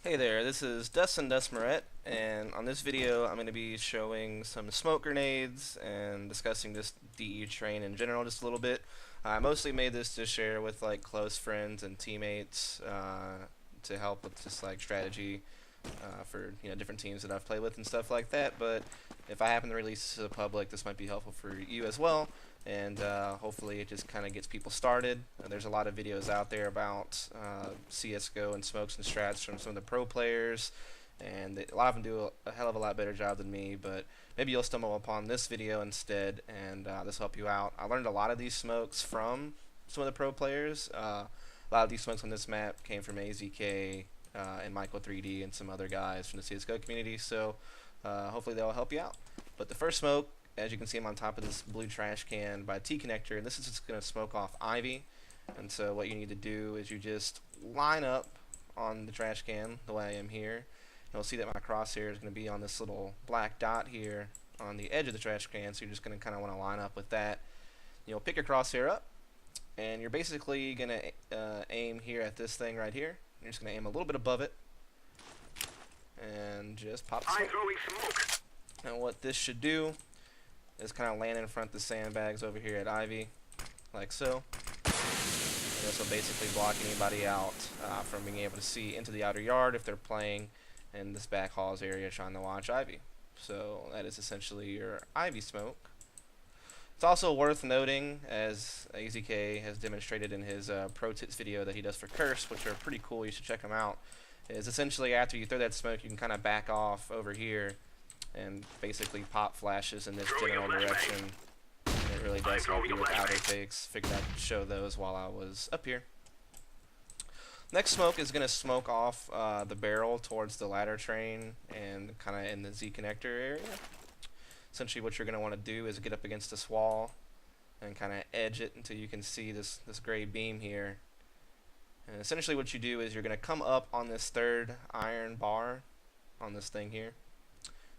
Hey there, this is DustMouret, and on this video I'm going to be showing some smoke grenades and discussing this DE train in general just a little bit. I mostly made this to share with like close friends and teammates to help with just like strategy for different teams that I've played with and stuff like that. But if I happen to release this to the public, this might be helpful for you as well. And hopefully it just kind of gets people started. There's a lot of videos out there about CSGO and smokes and strats from some of the pro players, and a lot of them do a hell of a lot better job than me, but maybe you'll stumble upon this video instead, and this will help you out. I learned a lot of these smokes from some of the pro players. A lot of these smokes on this map came from AZK and Michael 3D and some other guys from the CSGO community, so hopefully they'll help you out. But the first smoke, as you can see, I'm on top of this blue trash can by T-connector, and this is just going to smoke off Ivy. And so what you need to do is you just line up on the trash can the way I am here. And you'll see that my crosshair is going to be on this little black dot here on the edge of the trash can, so you're just going to kind of want to line up with that. You'll pick your crosshair up, and you're basically going to aim here at this thing right here. You're just going to aim a little bit above it, and just pop smoke. And what this should do is kind of land in front of the sandbags over here at Ivy, like so. And this will basically block anybody out from being able to see into the outer yard if they're playing in this back halls area trying to watch Ivy. So that is essentially your Ivy smoke. It's also worth noting, as AZK has demonstrated in his pro tips video that he does for Curse, which are pretty cool, you should check them out, is essentially after you throw that smoke you can kind of back off over here and basically pop flashes in this general direction, and it really does help you with outer takes. Figured I'd show those while I was up here. Next smoke is going to smoke off the barrel towards the ladder train and kind of in the Z connector area. Essentially what you're going to want to do is get up against this wall and kind of edge it until you can see this gray beam here. And essentially what you do is you're going to come up on this third iron bar on this thing here,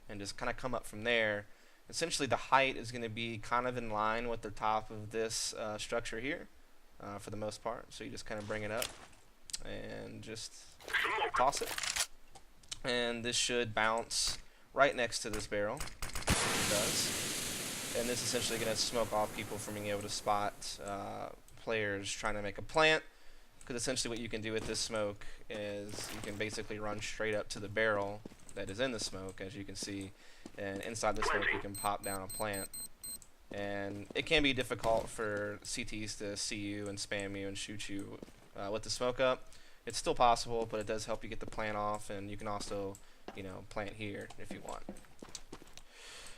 and just kind of come up from there. Essentially the height is going to be kind of in line with the top of this structure here for the most part. So you just kind of bring it up and just toss it. And this should bounce right next to this barrel. It does. And this is essentially going to smoke off people from being able to spot players trying to make a plant. Because essentially what you can do with this smoke is you can basically run straight up to the barrel that is in the smoke, as you can see, and inside the smoke you can pop down a plant. And it can be difficult for CTs to see you and spam you and shoot you with the smoke up. It's still possible, but it does help you get the plant off, and you can also, plant here if you want.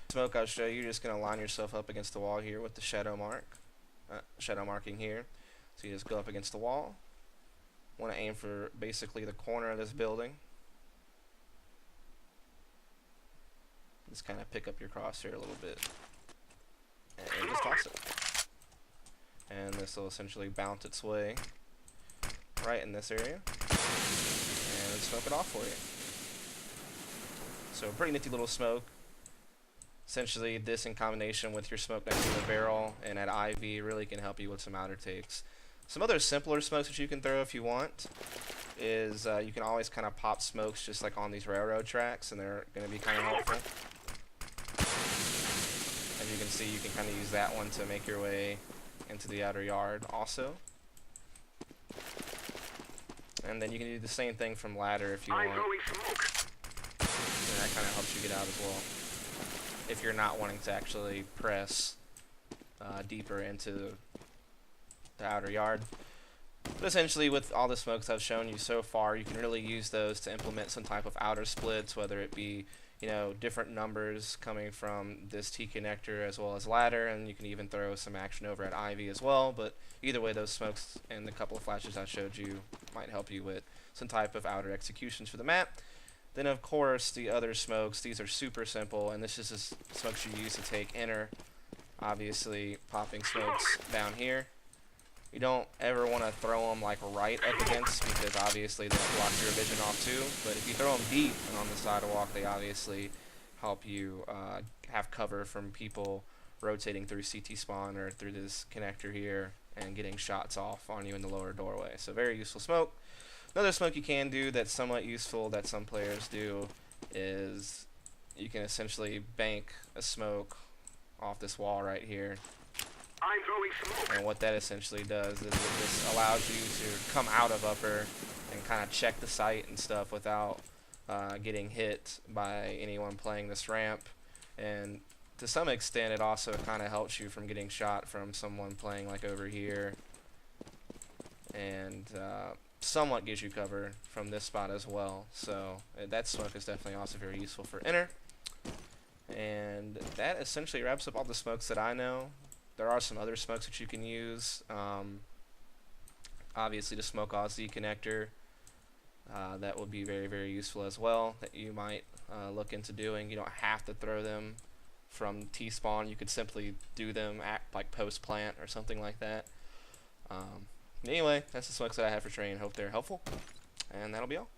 Smoke I'll show you, you're just going to line yourself up against the wall here with the shadow marking here. So you just go up against the wall. Want to aim for basically the corner of this building. Just kind of pick up your crosshair a little bit and just toss it. And this will essentially bounce its way right in this area and smoke it off for you. So pretty nifty little smoke. Essentially this in combination with your smoke next to the barrel and at Ivy really can help you with some outer takes. Some other simpler smokes that you can throw if you want is you can always kind of pop smokes just like on these railroad tracks, and they're going to be kind of helpful. As you can see, you can kind of use that one to make your way into the outer yard also. And then you can do the same thing from ladder if you want. And that kind of helps you get out as well, if you're not wanting to actually press deeper into the outer yard. But essentially with all the smokes I've shown you so far, you can really use those to implement some type of outer splits, whether it be different numbers coming from this T connector as well as ladder, and you can even throw some action over at Ivy as well. But either way, those smokes and the couple of flashes I showed you might help you with some type of outer executions for the map. Then of course the other smokes, these are super simple, and this is just smokes you use to take inner. Obviously popping smokes down here. You don't ever want to throw them like right up against, because obviously they'll block your vision off too. But if you throw them deep and on the sidewalk, they obviously help you have cover from people rotating through CT spawn or through this connector here and getting shots off on you in the lower doorway. So very useful smoke. Another smoke you can do that's somewhat useful that some players do is you can essentially bank a smoke off this wall right here. I'm throwing smoke. And what that essentially does is it just allows you to come out of upper and kind of check the site and stuff without getting hit by anyone playing this ramp. And to some extent it also kind of helps you from getting shot from someone playing like over here, and somewhat gives you cover from this spot as well. So that smoke is definitely also very useful for inner. And that essentially wraps up all the smokes that I know. There are some other smokes that you can use. Obviously the smoke OZ connector, that will be very, very useful as well, that you might look into doing. You don't have to throw them from T-spawn. You could simply do them at like post plant or something like that. Anyway, that's the smokes that I have for training. Hope they're helpful, and that'll be all.